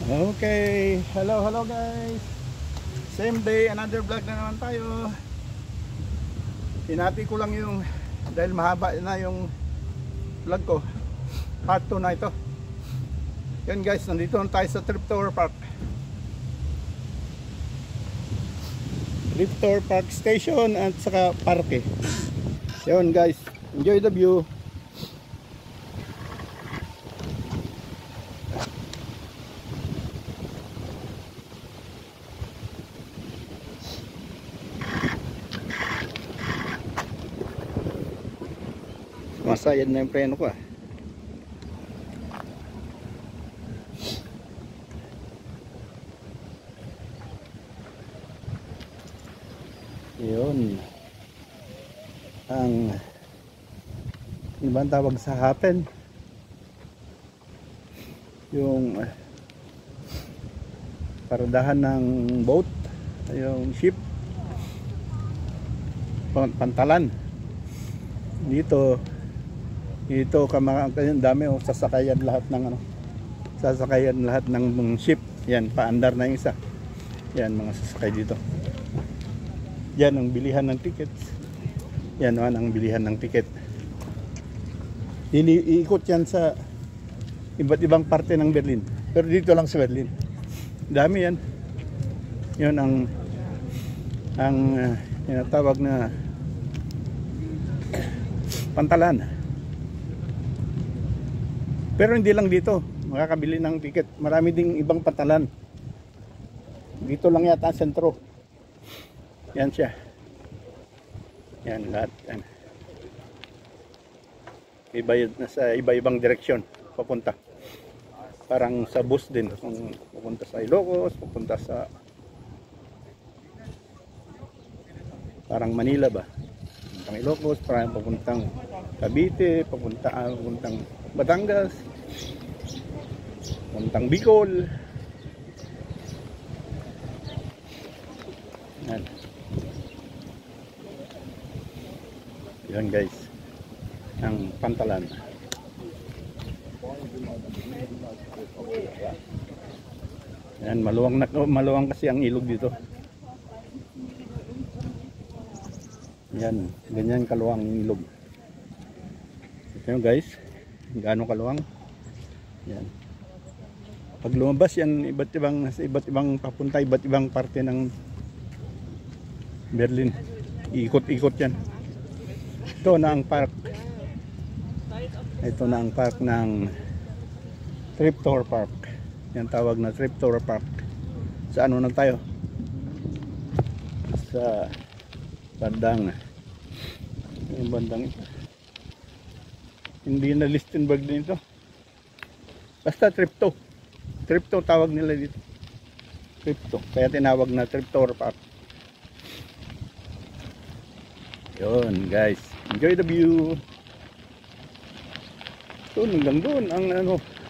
Okay, hello guys. Same day, another vlog na naman tayo. Hinati ko lang yung dahil mahaba na yung vlog ko. Part 2 na ito. Yan guys, nandito na tayo sa Triptower Park. Triptower Park Station at saka parke. Yan guys, enjoy the view. Masayad na yung preno ko . Yun ang ibang tawag sa happen, yung paradahan ng boat, yung ship, pantalan dito dami sasakayan lahat ng sasakayan lahat ng ship. Yan, paandar na yung isa. Yan, mga sasakay dito. Yan ang bilihan ng tickets. Yan ang bilihan ng ticket. Iikot yan sa iba't ibang parte ng Berlin. Pero dito lang sa Berlin. Dami yan. Yun ang tinatawag na pantalan. Pero hindi lang dito makakabili ng ticket. Marami ding ibang pantalan. Dito lang yata ang sentro. Yan siya. Yan lahat. Yan. Nasa iba-ibang direksyon papunta. Parang sa bus din. Kung pupunta sa Ilocos, pupunta sa parang Manila ba? Pupuntang Ilocos, parang pupuntang Cavite, pupuntang Batangas, pupuntang Bicol. Yan. Yan guys, ang pantalan. Yan, maluwang kasi ang ilog dito. Yan, ganyan kaluwang ang ilog. Ito guys, gaano kaluwang. Yan. Pag lumabas yan, iba't ibang papunta, iba't ibang parte ng Berlin. Ikot-ikot yan. Ito na ang park. Ito na ang park ng Triptower Park. Yan tawag na Triptower Park. Sa ano na tayo? Sa bandang. Yung bandang ito. Hindi na Lichtenberg din ito. Basta Tripto. Tripto tawag nila dito. Tripto. Kaya tinawag na Triptower Park. Yun guys. Enjoy the view. Doon hanggang doon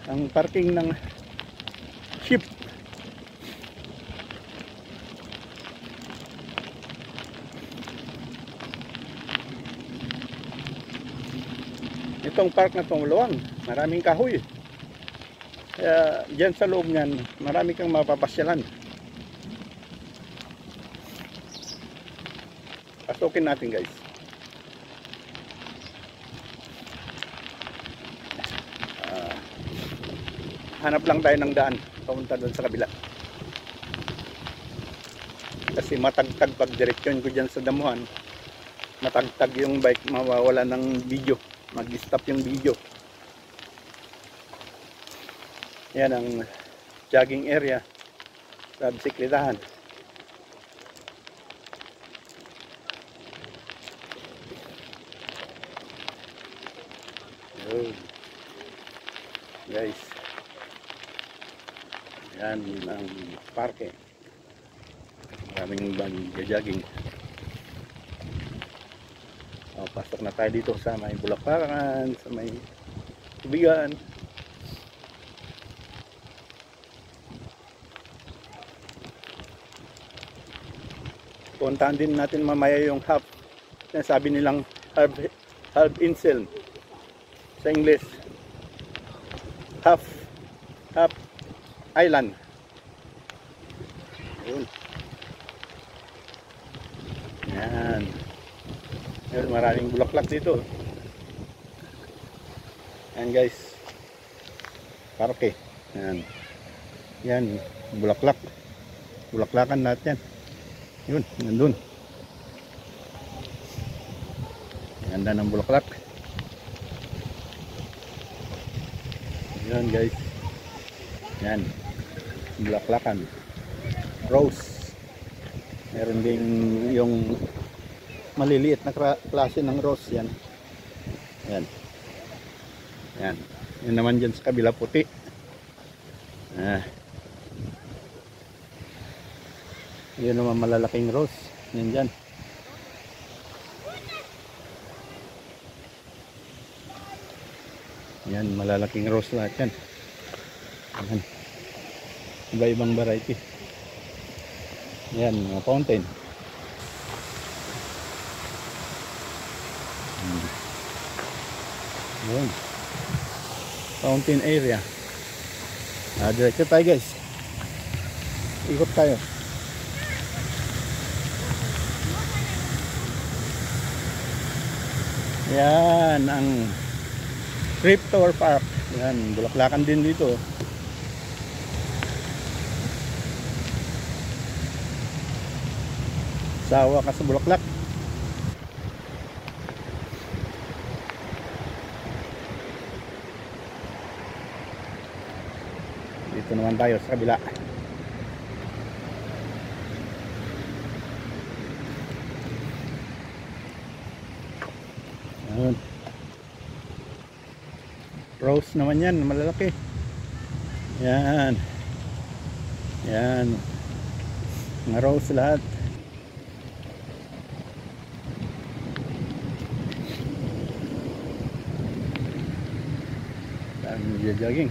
ang parking ng ship. Itong park na itong luwang, maraming kahoy. Kaya dyan sa loob niyan, marami kang mapapasyalan. Pasukin natin guys. Hanap lang tayo ng daan papunta doon sa kabila. Kasi matagtag pag direksyon ko dyan sa damuhan. Matagtag yung bike, mawawala ng video. Mag-stop yung video. Yan ang jogging area sa bisikletahan. Oh. Guys, yan ang parke. Maraming mag-jogging. Pasok na tayo dito sa may bulaklakan, sa may tubigan. Puntahan din natin mamaya yung half, sabi nilang half Insel sa English. Half island. Yun. Yan. Yun, maraming bulaklak dito. Yan guys. Parke. Yan. Yan, bulaklak. Bulaklakan lahat yan. Yun, nandun. Ganda ng bulaklak. Yan guys. Yan. Bulaklakan. Rose. Meron ding yung maliliit na klase ng rose yan. Yan. Yan. Yan naman dyan sa kabila puti. Yun naman malalaking rose. Yan dyan. Yan, malalaking rose lahat yan. Yan. Iba-ibang variety. Yan, mga fountain. Yan. Fountain area. Diretso tayo guys. Ikot tayo. Yan ang Crypto Park. Yan, bulaklakan din dito. Sawa ka sa bulaklak. Dito naman tayo sa kabila. Yan. Rose naman yan, malalaki. Yan. Yan. Mga rose lahat. Jogging.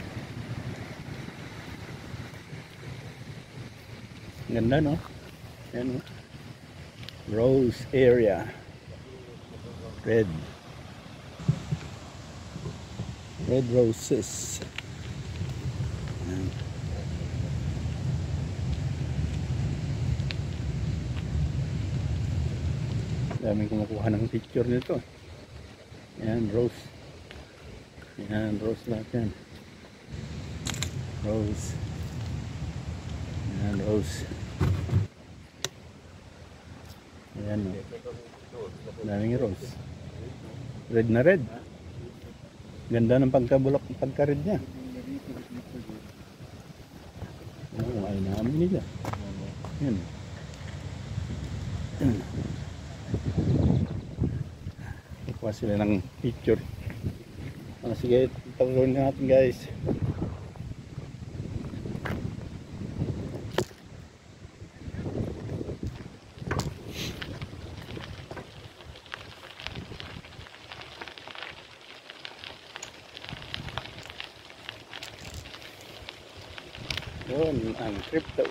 Ganda no? Yan no? Rose area. Red roses. Yan. Daming kumukuha ng picture nito. Yan, rose. Yan, rose lahat yan. Rose. Yan, rose. Ayan o. Daming rose. Red na red. Ganda ng pagka-red niya. Oo, ay namin nila. Yan. Kukuha sila ng picture. Sige, tapusin natin guys. Yun ang crypto.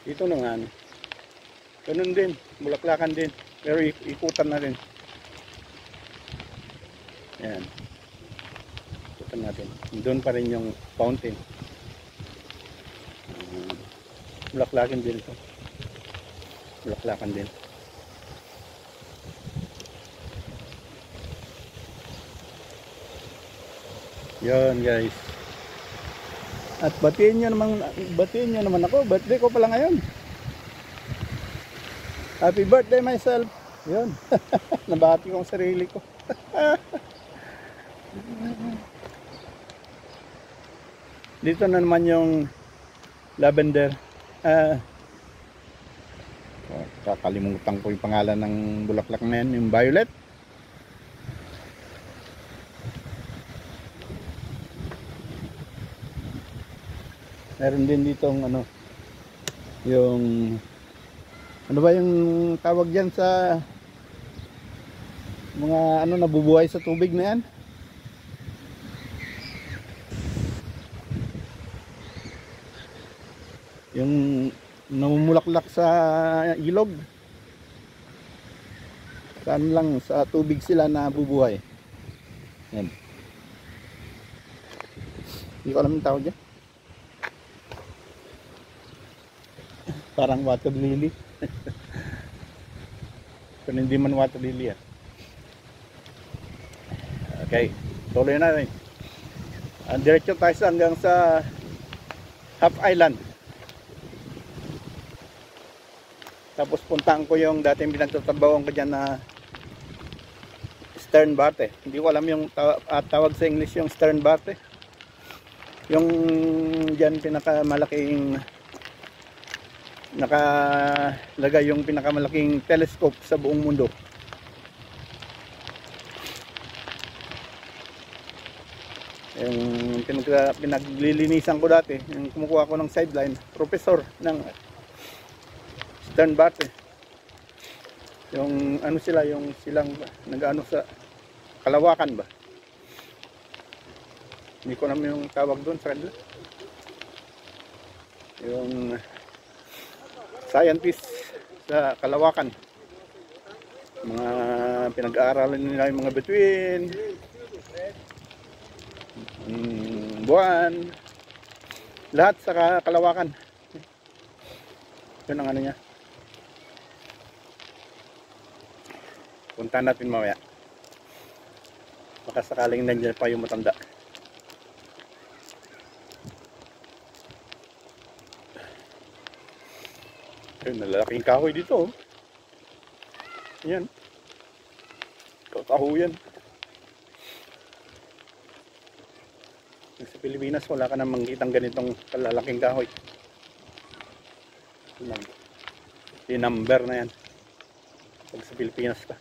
Dito naman ganun din, bulaklakan din, pero ikutan na rin. Yan, ikutan natin. Doon pa rin yung fountain. Bulaklakan din ito. Bulaklakan din. Yun guys. At batiin nyo naman ako. Birthday ko pala ngayon. Happy birthday myself. Yun. Nabati ko ang sarili ko. Dito na naman yung lavender. Kakalimutan ko yung pangalan ng bulaklak na yan. Yung violet. Meron din dito ano, yung ano ba yung tawag diyan sa mga ano nabubuhay sa tubig na yan? Yung namumulaklak sa ilog. Saan lang sa tubig sila nabubuhay. Yan. Hindi ko alam yung tawag dyan. Parang water lily. Pero hindi man water lily yan. Okay, tuloy na rin. Diretso tayo hanggang sa Half Island. Tapos puntaan ko yung dating pinagtatrabahoan ko dyan na stern barte. Hindi ko alam yung tawag sa English yung stern barte. Yung dyan pinakamalaking nakalagay yung pinakamalaking telescope sa buong mundo. Yung pinaglilinisan ko dati, yung kumukuha ko ng sideline, professor ng stern barte. Yung ano sila, yung silang nag-ano sa Kalawakan ba? Hindi ko naman yung tawag doon sa kanila. Yung scientist sa Kalawakan. Mga pinag-aaralan nila yung mga bituin, buwan, lahat sa Kalawakan. Yun ang ano niya. Punta natin mamaya. Baka sakaling nandiyan pa yung matanda. Ayun, nalalaking kahoy dito. Yan. Kakahuyan. Sa Pilipinas wala ka namang kitang ganitong kalalaking kahoy. Number na yan. Pag sa Pilipinas ka.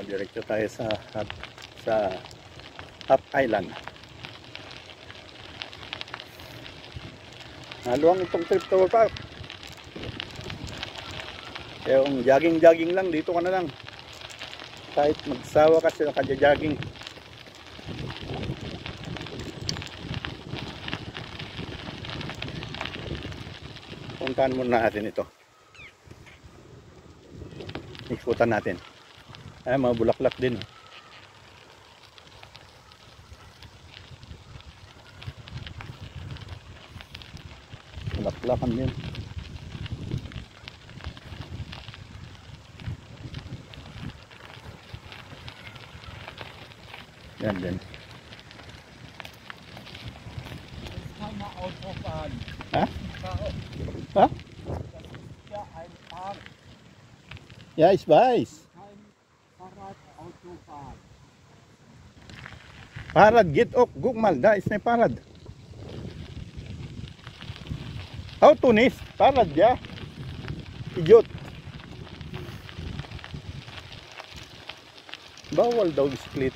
Diretso tayo sa Half Island. Haluang itong trip to park. Yung jogging lang, dito ka na lang. Kahit magsawa ka sa kadya-jogging. Puntahan muna natin ito. Ikutan natin. Ay, mga bulaklak din. Bulaklakan din. Yan din. Ha? Ha? Ja, ich weiß. Parad, get up, guck mal, da ist ein Parad. Auto nicht, Parad, ja. Idiot. Bawal daw bisiklet.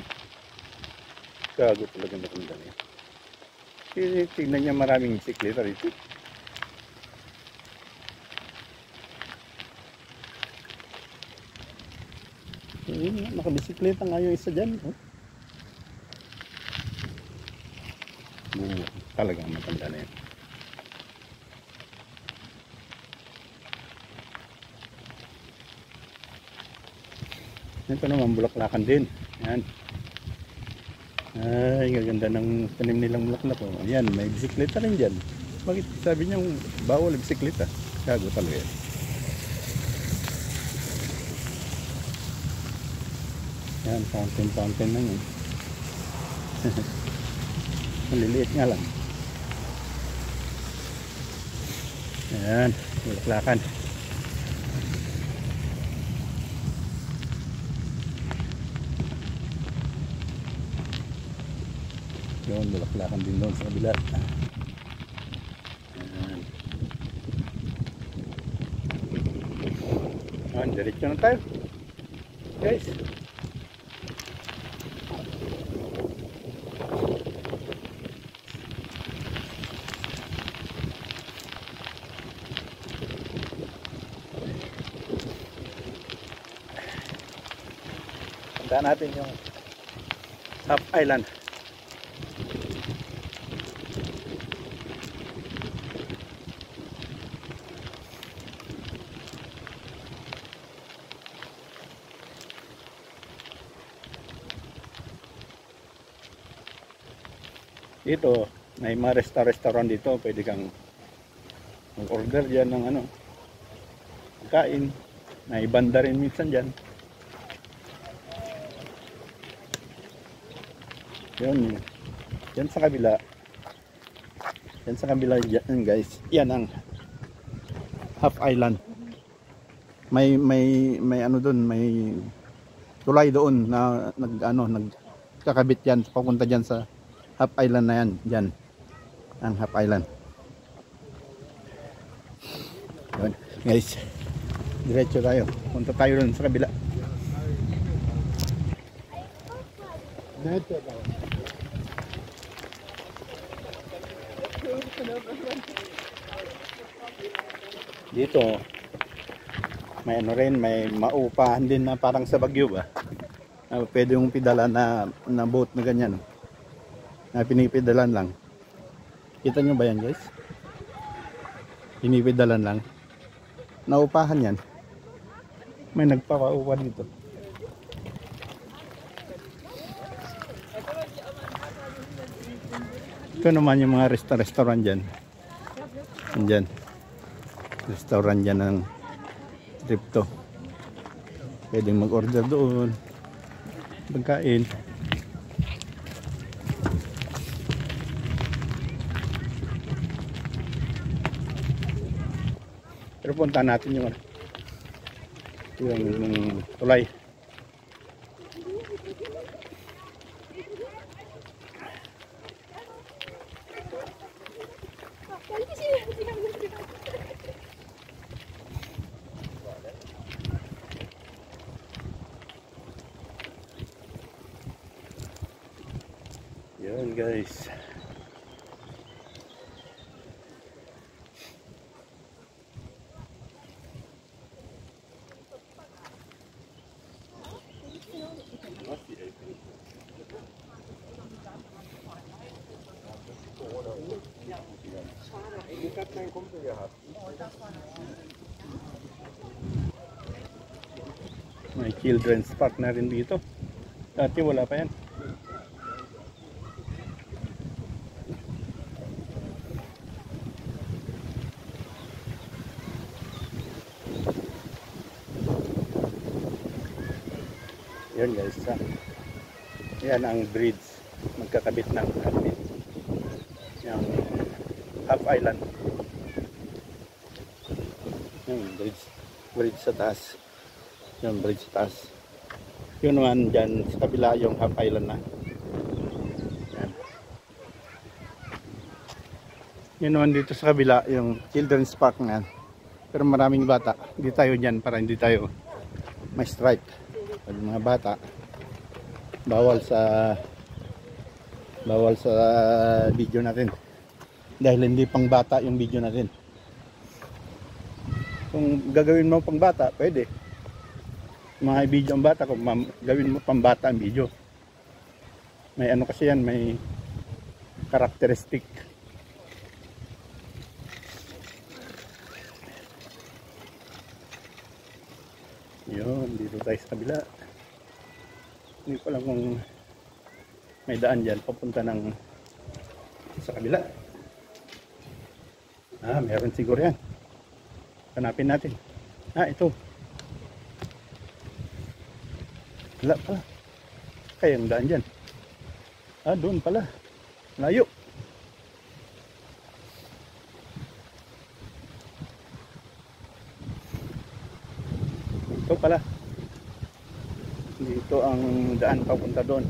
Gago talaga matanda niya. Tignan niya maraming bisikleta rito. Nakabisikleta nga yung isa dyan. Oh. Talagang matanda na yan. Ito naman bulaklakan din. Yan. Ay, gaganda ng tanim nilang bulaklak. Oh. Ayan, may bisikleta rin dyan. Bakit sabi niya bawal bisikleta? Gago talaga yan. Yan, fountain lang yun. Maliliit nga lang. Ayan, bulaklakan. Yun, bulaklakan din doon sa kabila. Ayan. Ayan, diretso na tayo. Guys. Tandaan natin yung Half Island. Dito, may mga restaurant dito. Pwede kang mag-order dyan ng ano, pagkain. May banda rin minsan dyan. Yun. Yan sa kabila. Yan sa kabila dyan guys. Yan ang Half Island. May ano doon, may tulay doon na nagkakabit yan papunta diyan sa Half Island na yan, diyan. Ang Half Island. Yun, guys. Diretso tayo. Punta tayo doon sa kabila. Dito may ano rin, may maupahan din na parang sa Baguio ba. Pwede yung pidala na boat na ganyan. Na pinipidalan lang. Kita nyo ba yan guys? Pinipidalan lang. Naupahan yan. May nagpapaupa dito. Ito naman yung mga restaurant dyan. Dyan. Restaurant dyan ng Tripto. Pwedeng mag-order doon. Pagkain. Pero punta natin yung tulay. Yun guys. May children's park na rin dito. Dati wala pa yan. Yan guys, yan ang bridge, magkakabit ng kapit yung Half Island. Yung bridge sa taas, yung bridge sa taas. Yun naman dyan sa kabila yung Half Island na yan. Yun naman dito sa kabila yung children's park na yan. Pero maraming bata, hindi tayo dyan para hindi tayo may strike. Pag mga bata, bawal sa video natin dahil hindi pang bata yung video natin. Kung gagawin mo pang bata, pwede mga video ang bata. Kung gawin mo pang bata ang video, may ano kasi yan, may characteristic. Yun, dito tayo sa kabila. Hindi ko alam kung may daan dyan papunta ng sa kabila. Meron siguro yan. Hanapin natin. Ito. Wala pala. Kaya ang daan dyan. Doon pala. Layo. Ito pala. Dito ang daan papunta doon.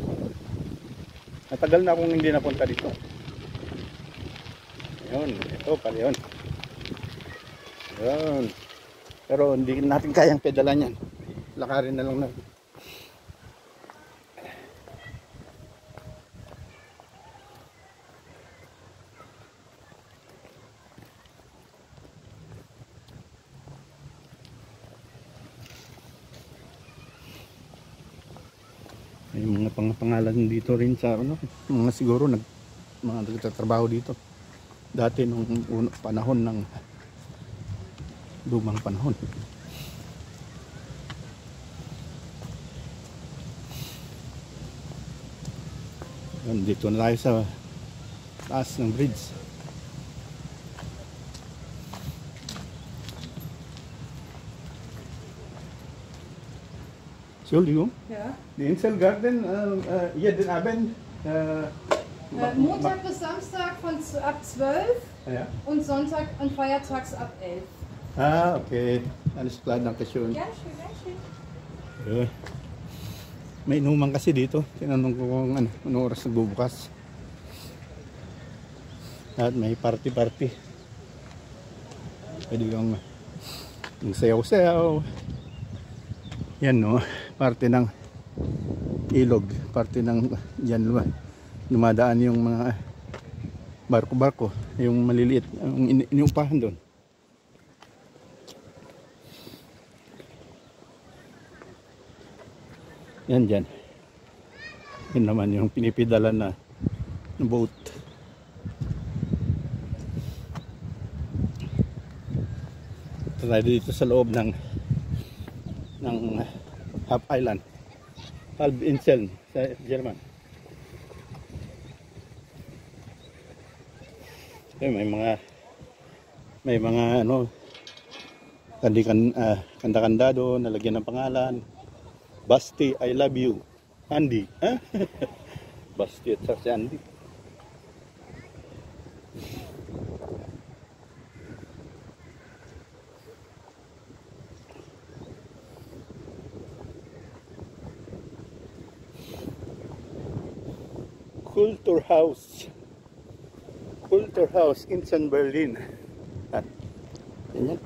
Matagal na akong hindi napunta dito. Yun, ito pala yun. Yun. Pero hindi natin kayang pedalan yan. Lakarin na lang natin. May mga pangalan dito rin sa mga siguro mga nagtatrabaho dito dati nung panahon ng lumang panahon. Dito na tayo sa taas ng bridge. Entschuldigung, Ja. die Inselgarten, jeden Abend, Montag bis Samstag ab 12 ja. und Sonntag und Feiertags ab 11. Ah, okay. Alles klar, danke schön. Ja, schön, schön. May inuman kasi dito. Tinanong ko kung anong oras nagbubukas. At may party-party. Pwede kang sayaw-sayaw. Yan no, parte ng ilog. Parte ng dyan lumadaan yung mga barko-barko. Yung maliliit, yung iniupahan doon. Yan dyan. Yun naman yung pinipidalan na boat. Ito tayo dito sa loob ng Halb Island. Halbinsel sa German. Okay, may mga ano kanda-kanda doon, nalagyan ng pangalan. Basti, I love you. Andy. Huh? Basti at si Andy. Kulturhaus in San Berlin. Ah, yan.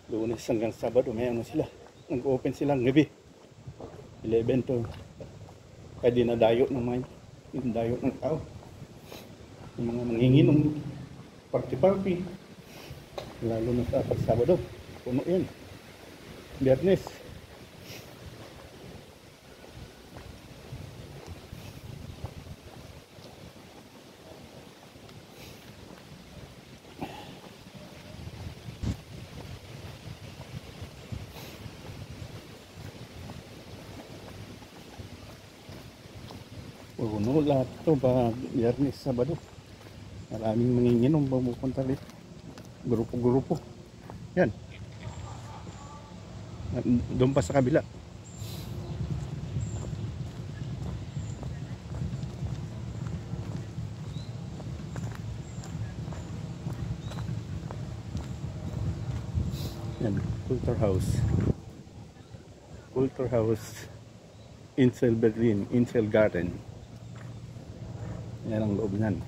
Lunes hanggang Sabado may ano sila, nag-open silang gabi 11 to pwede na dayo ng mga yung dayo ng tao, yung mga manginginom, party lalo na sa Sabado puno yan. Biyernes puno lahat ito ba Biyernes, Sabado. Maraming manginginom pumupunta rin. Grupo-grupo. Yan. Doon pa sa kabila. Yan. Kulturhaus Insel Berlin. Insel Garden. Yan ang loob niyan.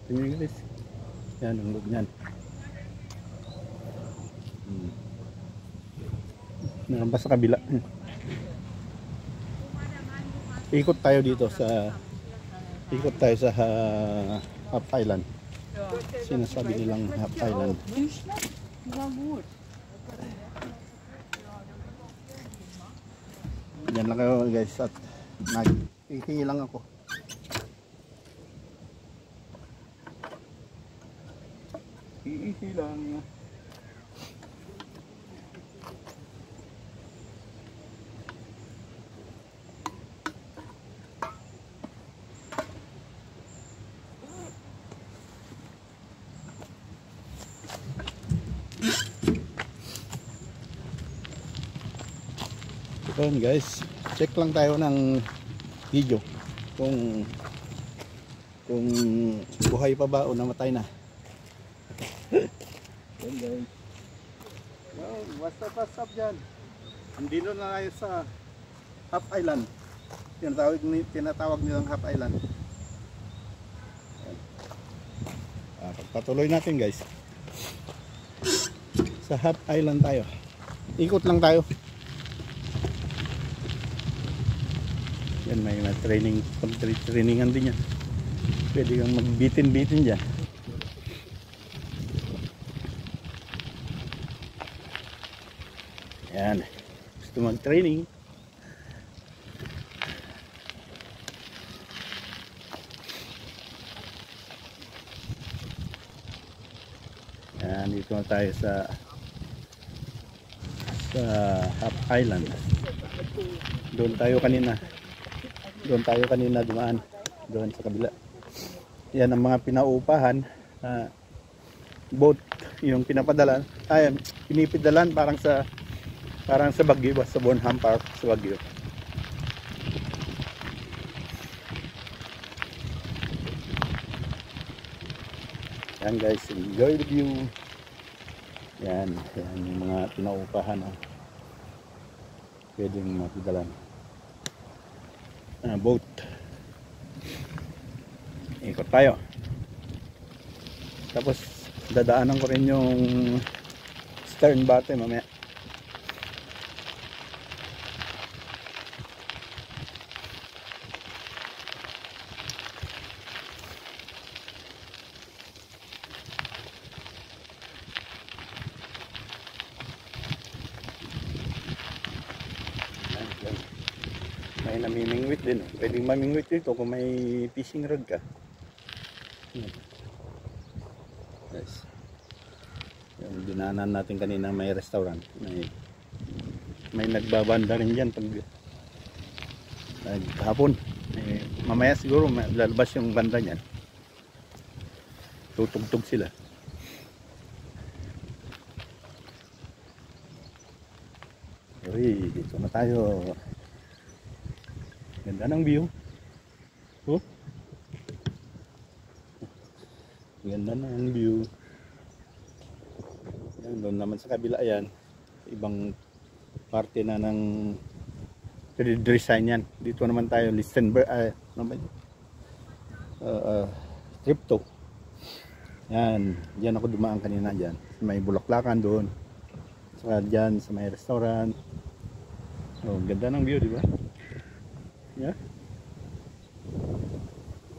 Tingnan guys. Yan ang loob niyan. Meron pa sa kabila. Ikot tayo dito sa Halb Island. Sinasabi nilang Halb Island. Yan lang kayo guys at nag-ihi lang ako. Iihi lang. So guys, check lang tayo ng video kung buhay pa ba o namatay na. Yan guys. What's up dyan? Andito na tayo sa Halb Island. Tinatawag nilang Halb Island. Patuloy natin guys. Sa Halb Island tayo. Ikot lang tayo. Yan may trainingan din yan. Pwede kang magbitin-bitin dyan. Yan. Gusto mag-training. Nandito na tayo sa Half Island. Doon tayo kanina dumaan doon sa kabila. Yan ang mga pinaupahan, boat yung pinapadalan, pinipidalan parang sa Baguio, sa Bonham Park sa Baguio. Yan guys, enjoy the view. Yan yung mga pinaupahan, pwedeng mapidalan boat. Ikot tayo, tapos dadaanan ko rin yung stern bate mamaya. May namimingwit din. Pwedeng mamingwit dito kung may fishing rod ka. Yes. Yung dinaanan natin kanina, may restaurant. May nagbabanda rin dyan pag hapon. Mamaya siguro lalabas yung banda niyan. Tutugtog sila. Uy, dito na tayo. Ganda ng view. Oh. Ganda ng view. Yan, doon naman sa kabila yan. Ibang parte na ng design yan. Dito naman tayo, Lichtenberg, Tripto. Yan, diyan ako dumaan kanina dyan. May bulaklakan doon. Saka dyan sa may restaurant. Oh, ganda ng view, di ba? Yeah.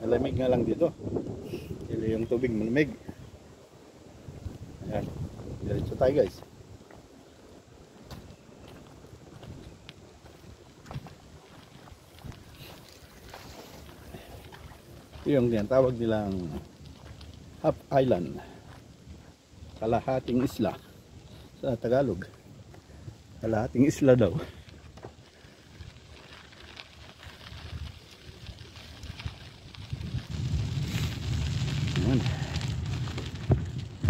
Malamig nga lang dito. Yung tubig malamig. Ayan. Diretso tayo guys. Yung tinatawag nilang Half Island. Kalahating isla sa Tagalog. Kalahating isla daw.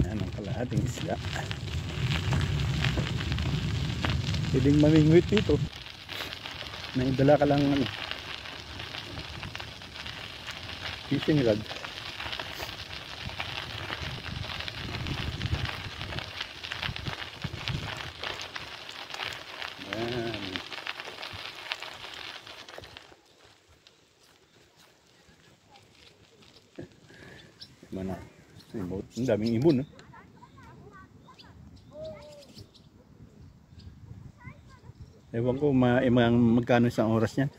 Yan ang kalahating isla. Pwedeng mamingwit dito. May dala ka lang fishing rod. Yan. Mana? Ang daming ibon, Ewan ko magkano isang oras niyan.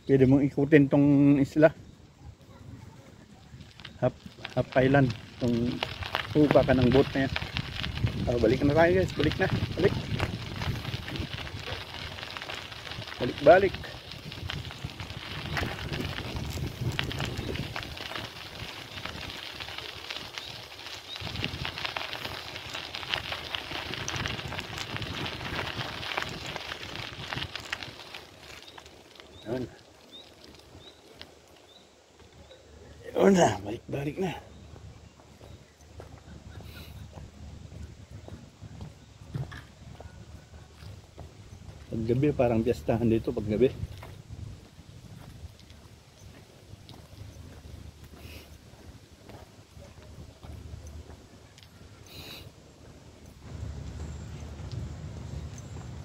Pwede mong ikutin tong isla. Half Island. Tong upa ka ng boat na yan. Balik na tayo guys. Balik na. Balik. Yun na, balik na. Paggabi parang piyastahan dito paggabi.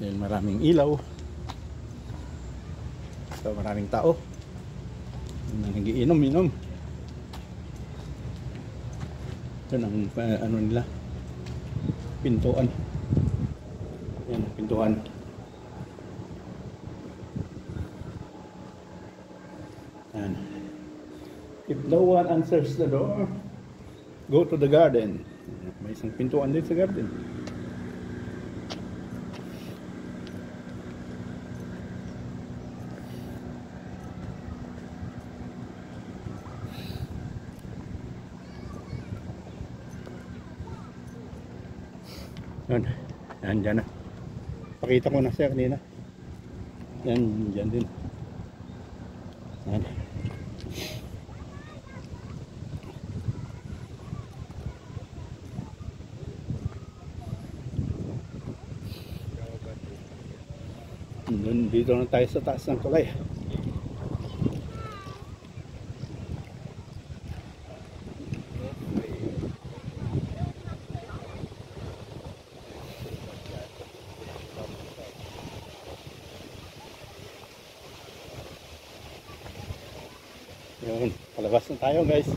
Dahil maraming ilaw. So maraming tao. Nagiinom. Ito ang nila. Pintuan. Yan, pintuan. Yan. If no one answers the door, go to the garden. May isang pintuan din sa garden. Yun. Yan, dyan na. Pakita ko na siya kanina. Yan, dyan din. Yan. Dito na tayo sa taas ng tulay. Yun, palabas na tayo guys.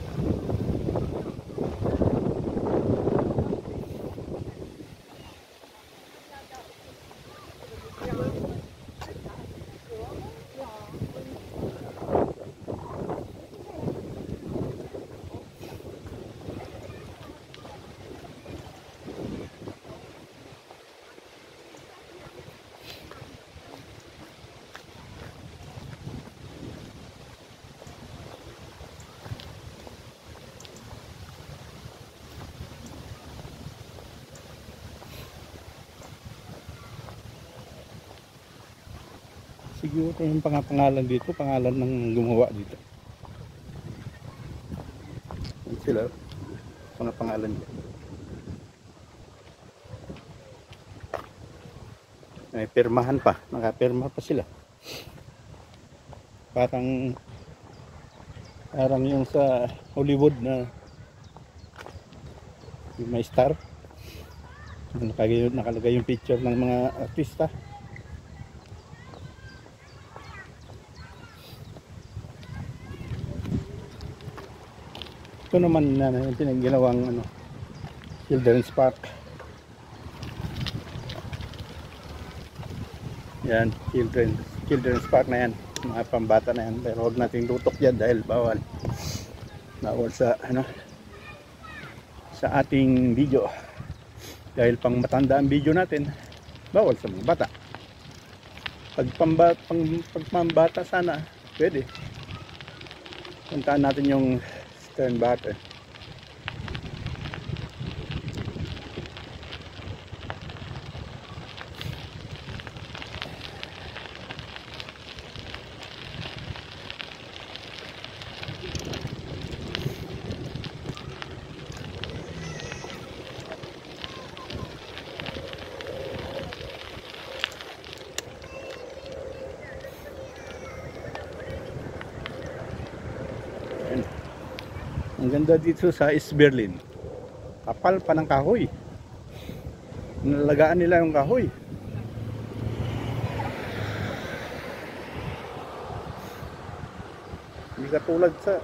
Siguro yung pangalan dito, pangalan ng gumawa dito. Yan sila, pangalan dito. May pirmahan pa, nakapirma pa sila. Parang yung sa Hollywood na yung may star. Nakalagay yung picture ng mga artista. Ito naman na yung pinagginawang children's park. Yan, children's park na yan, mga pambata na yan. Pero huwag nating tutok yan dahil bawal sa sa ating video. Dahil pang matanda ang video natin, bawal sa mga bata. Pag pambata sana, pwede. Puntaan natin yung Sternbarte. Ang ganda dito sa East Berlin. Kapal pa ng kahoy. Nalagaan nila yung kahoy. Hindi katulad sa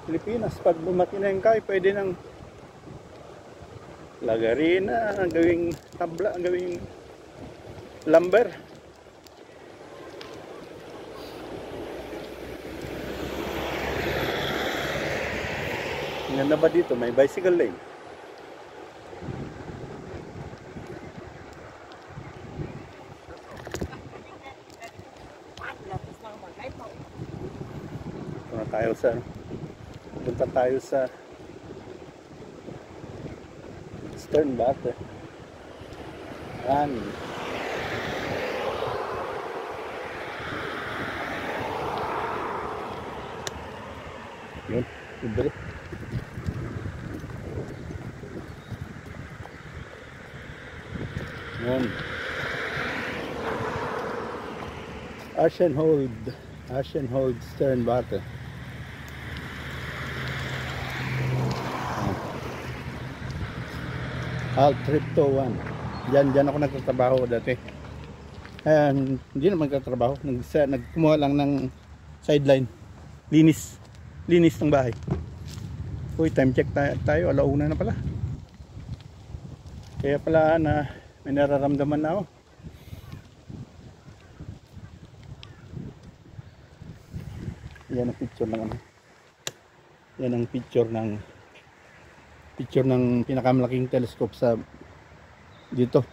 Pilipinas. Pag lumaki na yung kahoy, pwede nang lagarin na, gawing tabla, gawing lumber. Ang ganda ba dito? May bicycle lane. Punta tayo sa Sternbarte. Yan. Yun, libre. Yun. Aschenhold Sternbarte. Alt Tripto 1. Diyan ako nagtatrabaho dati. Ayan, hindi naman nagtatrabaho. Nagkumuha lang ng sideline. Linis ng bahay. Uy, time check tayo. Alauna na pala. Kaya pala na may nararamdaman na ako. Yan ang picture ng Yan ang picture ng pinakamalaking telescope sa dito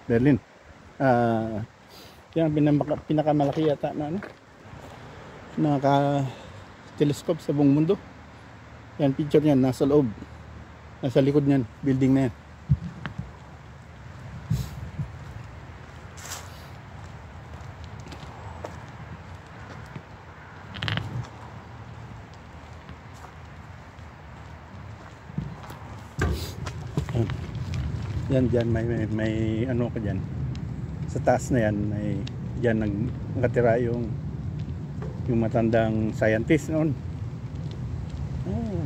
Berlin. Yan pinakamalaki yata na telescope sa buong mundo. Yan picture niyan nasa loob. Nasa likod niyan, building na yan. Yan dyan, may ano ka dyan. Sa taas na yan, may dyan nakatira yung matandang scientist noon.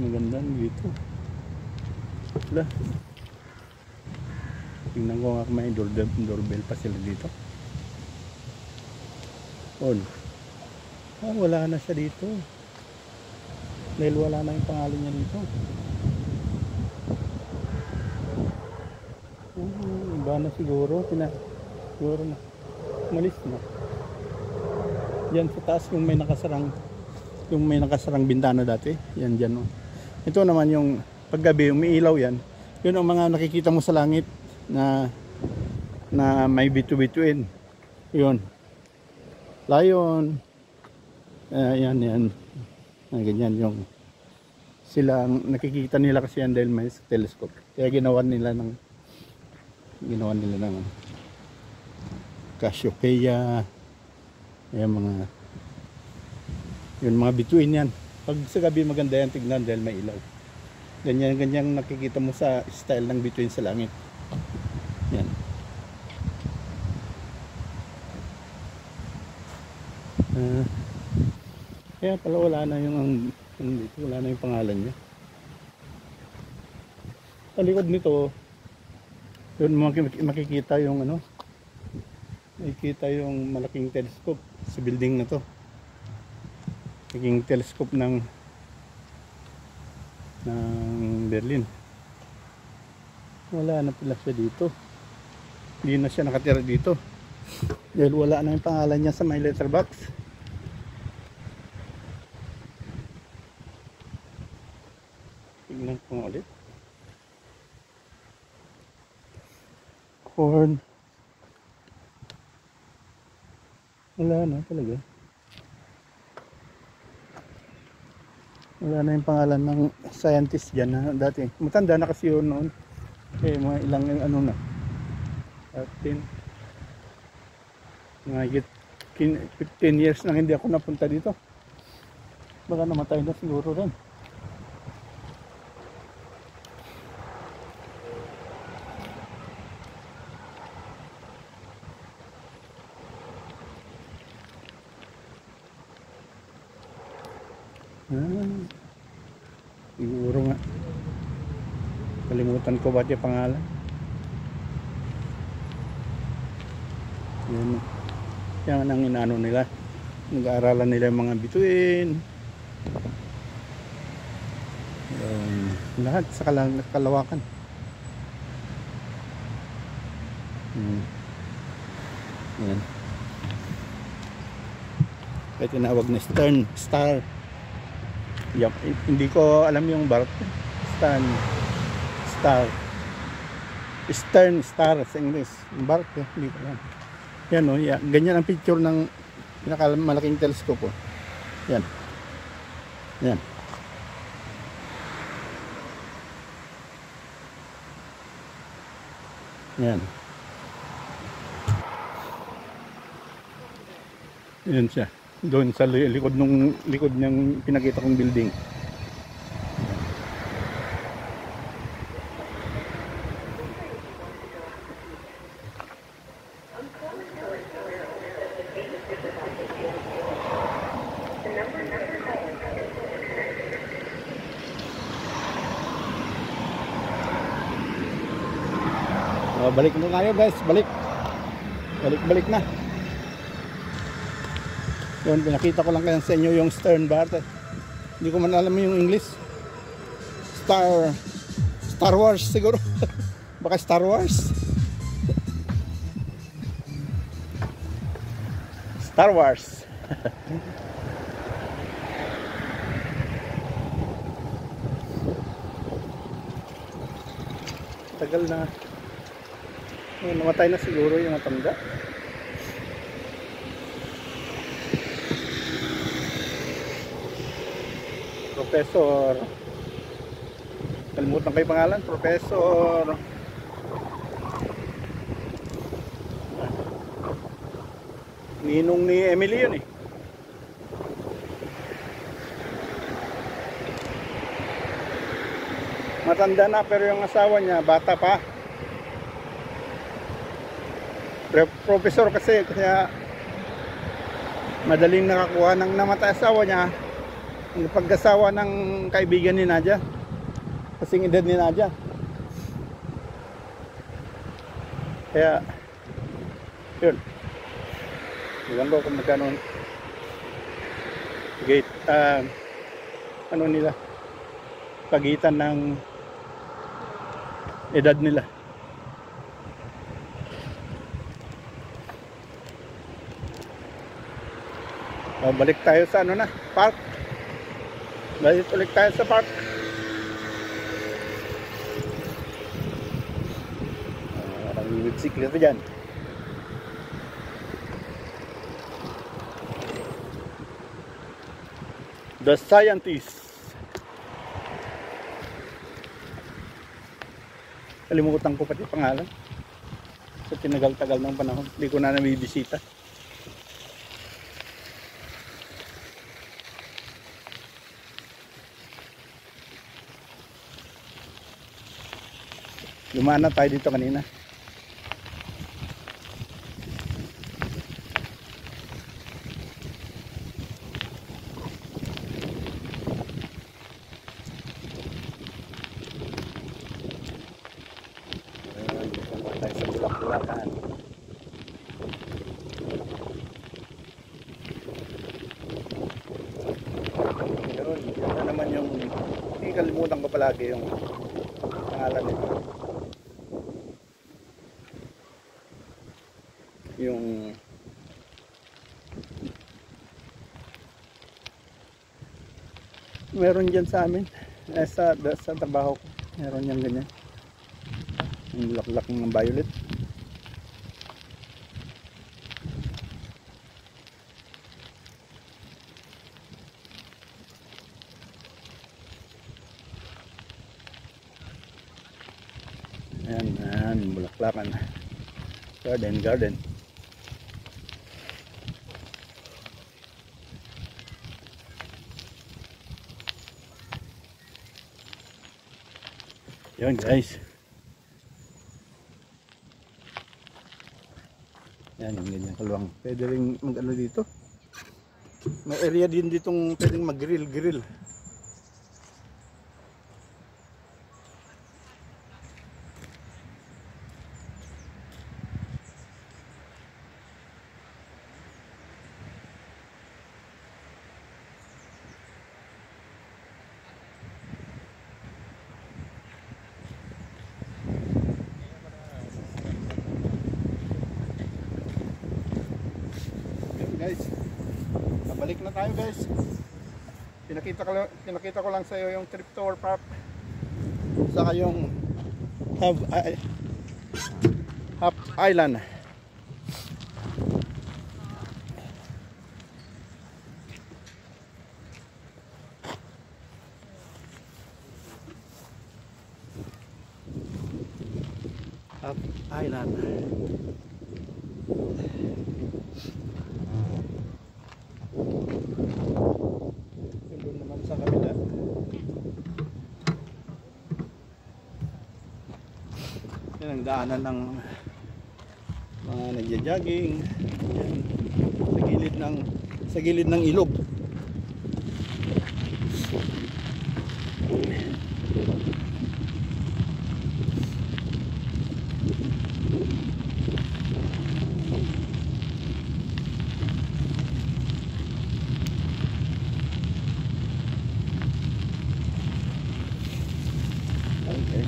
Maganda dito. Wala. Tingnan ko nga kung may doorbell pa sila dito. On. Wala na siya dito. Dahil wala na yung pangalan niya dito. Iba na siguro. Siguro na. Umalis na. Yan sa taas yung may nakasarang bintana dati. Yan dyan. Oh. Ito naman yung paggabi umiilaw yan. Yun ang mga nakikita mo sa langit na may bitu-bituin. Yun. Lion. Yan. Ganyan yung sila nakikita nila kasi yan dahil may telescope. Kaya ginawa nila ng Cassiopeia. Ayan mga bituin yan. Pag sa gabi maganda yan tignan dahil may ilaw. Ganyan nakikita mo sa style ng bituin sa langit. Yan. Kaya pala wala na yung pangalan niya. Sa likod nito, yun makikita yung makikita yung malaking telescope sa building na to. Naging telescope ng Berlin. Wala na pala siya dito. Hindi na siya nakatira dito dahil wala na yung pangalan niya sa my letterbox. Tingnan ko ulit. Horn. Wala na talaga. Wala na yung pangalan ng scientist dyan na dati. Matanda na kasi yun noon. Mga ilang na. 15 years nang hindi ako napunta dito. Baka namatay na siguro rin. Siguro nga kalimutan ko ba yung pangalan. Yan ang inaano nila, nag-aaralan nila yung mga bituin, lahat sa kalawakan. Yan. Kaya tinawag na star. Yup, hindi ko alam yung bark. Stern star sa English. Bark, hindi ko alam. Yan o, ganyan ang picture ng pinakamalaking telescope. Yan. Yan. Yan. Yan siya. Doon sa likod niyang pinakita kong building. Balik na tayo guys, balik na. Yun, pinakita ko lang kaya sa inyo yung stern bar. Hindi ko man alam yung English. Star Wars siguro. Baka Star Wars. Star Wars. Tagal na. Namatay na siguro yung matanda. Professor Kalimutan ko yung pangalan, Professor ninong ni Emily yun eh. Matanda na pero yung asawa niya bata pa. Professor kasi, kaya madaling nakakuha ng namatay asawa niya, yung pagkasawa ng kaibigan ni Nadia, kasing edad ni Nadia. Kaya yun, iwan ko kung magkano gate, ano nila, pagitan ng edad nila. Balik tayo sa ano na, park. Balik ulit tayo sa park. Ang bisikleta dyan. The Scientist. Kalimutan ko pati pangalan. Sa tinagal-tagal ng panahon, hindi ko na nabibisita. Lumaan na tayo dito kanina. Dito tayo sa Bulak-Bulakan. Yun, yun naman yung kalimutan ko palagi yung pangalan nito. Yung meron dyan sa amin, sa trabaho ko, meron yan ganyan, yung bulaklak ng violet. Ayan, bulaklakan, garden. Yun guys. Yan yung ganyan kaluwang. Pwede rin mag-ano dito. May area din ditong pwedeng mag-grill. Guys, nabalik na tayo guys. Pinakita ko lang sa iyo yung Triptower Park, saka yung Half Island. Half Island. Doon naman sa kabila. Yan ang daanan ng mga nagja-jogging. Yan, sa gilid ng ilog. Okay.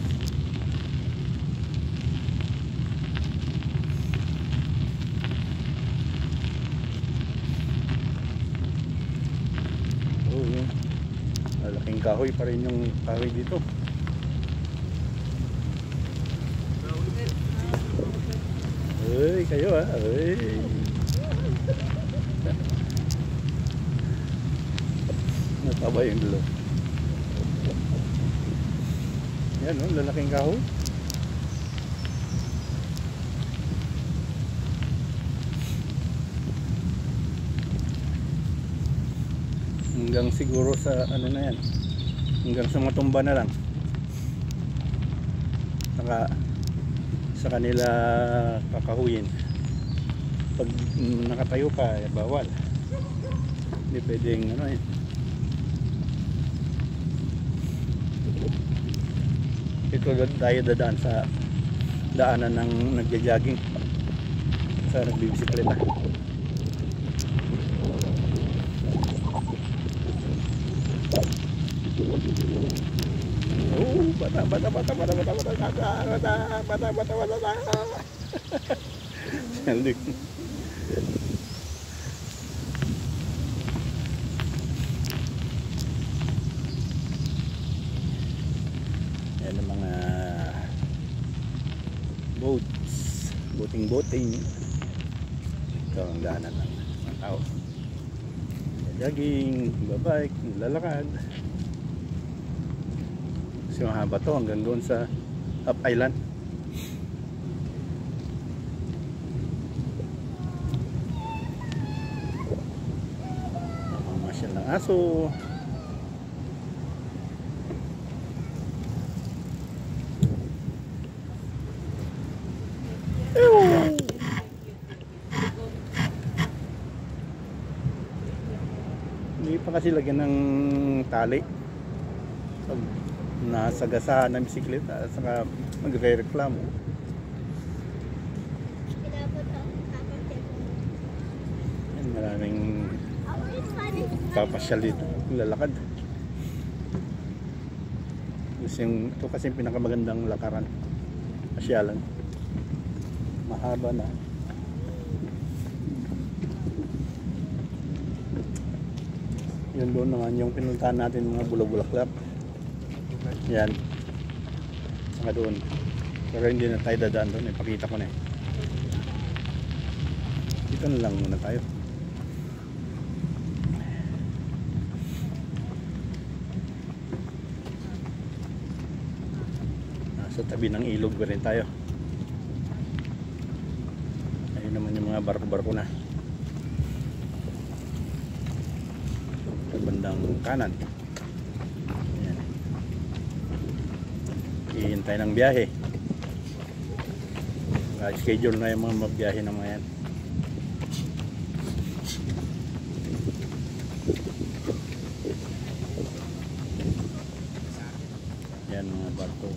Oh, yun. Malaking kahoy pa rin yung kahoy dito. Uy, kayo ah. Uy. Nataba yung dulo. Yan, no? Lalaking kahoy. Hanggang siguro sa ano na yan, hanggang sa matumba na lang, saka sa kanila kakahuyin. Pag nakatayo pa, bawal, hindi pwedeng ano eh. Ito tayo dadaan sa daanan ng nagja-jogging, sa nagbibisikleta. Oh, bata. Salik. Yan ang mga boats, boating. Ito ang daanan ng mga tao. Jogging, babike, lalakad. Kasi mahaba to hanggang doon sa Up Island. Namamasyal ng aso. Hindi pa kasi lagyan ng tali pag nasagasahan ng bisikleta, saka magre-reklamo. Yan, maraming papasyal dito, lalakad. Ito kasi yung pinakamagandang lakaran, pasyalan. Mahaba na. Yun doon naman yung pinuntahan natin, mga bulak-bulaklak. Yan. Saka doon. Pero hindi na tayo dadaan doon. Ipakita ko na eh. Dito na lang muna tayo. Nasa tabi ng ilog pa rin tayo. Ayun naman yung mga barko-barko na. Sa bandang kanan. Ayan. Hihintay ng biyahe. Schedule na yung mga mabiyahe ng mga yan. Yan mga barko.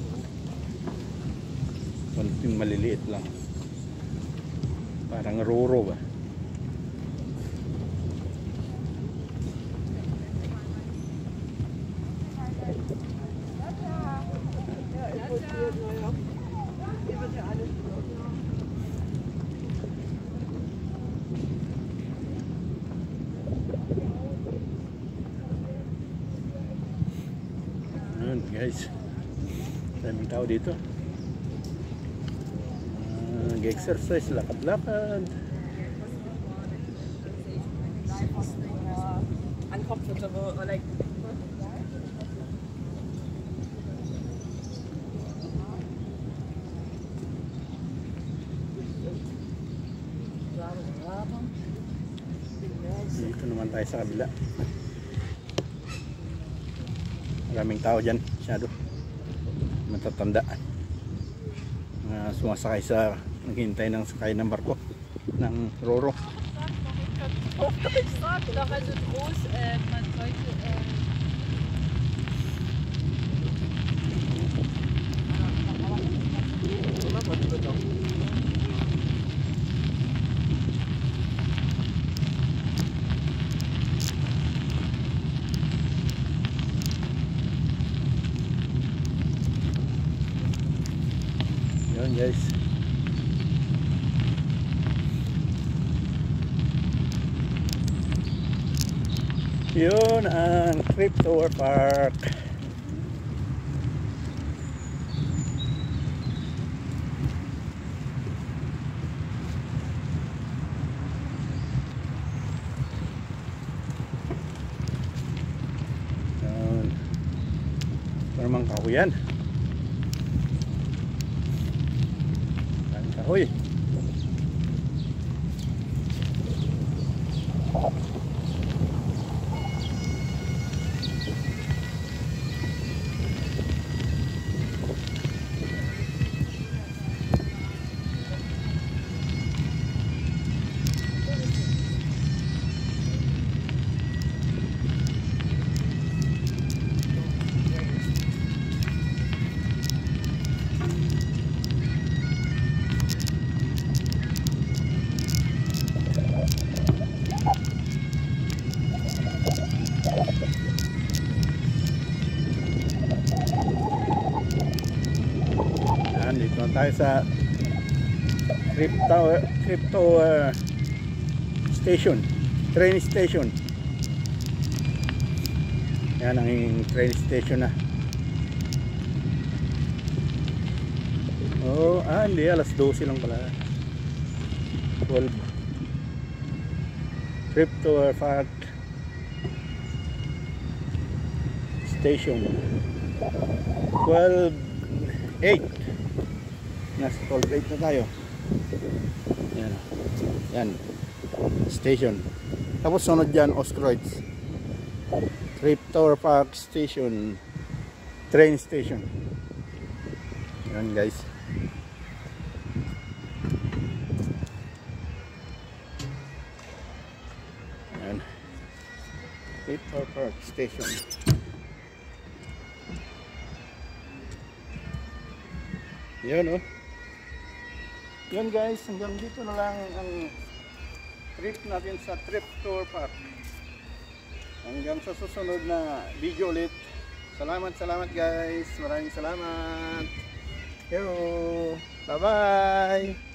Konting maliliit lang. Parang roro ba? Ayun guys, daming tao dito. Nag-exercise, lakad-lakad. Uncomfortable or like Dito naman tayo sa kabila. Maraming tao dyan, masyado matatanda, sumasakay sa, naghihintay ng sakay ng barko ng roro. Auf Deutsch sagt, doch also groß, man sollte Yun guys. Yun ang Crypto Park. Yun. Ito naman kahuyan. kahoy. Yan, dito na tayo sa crypto station, train station. Yan ang train station na. Oh, hindi, alas 12 lang pala. 12. Crypto fact station. 12:08. Nasa 12:08 na tayo. Yan. Yan. Station. Tapos sunod dyan, Ostroids. Crypto Park Station. Train station. Yan guys. Yan. Crypto Park Station. Yan oh. Yan guys, hanggang dito na lang ang trip natin sa Trip Tour Park. Hanggang sa susunod na video ulit. Salamat guys. Maraming salamat. Yo, bye bye.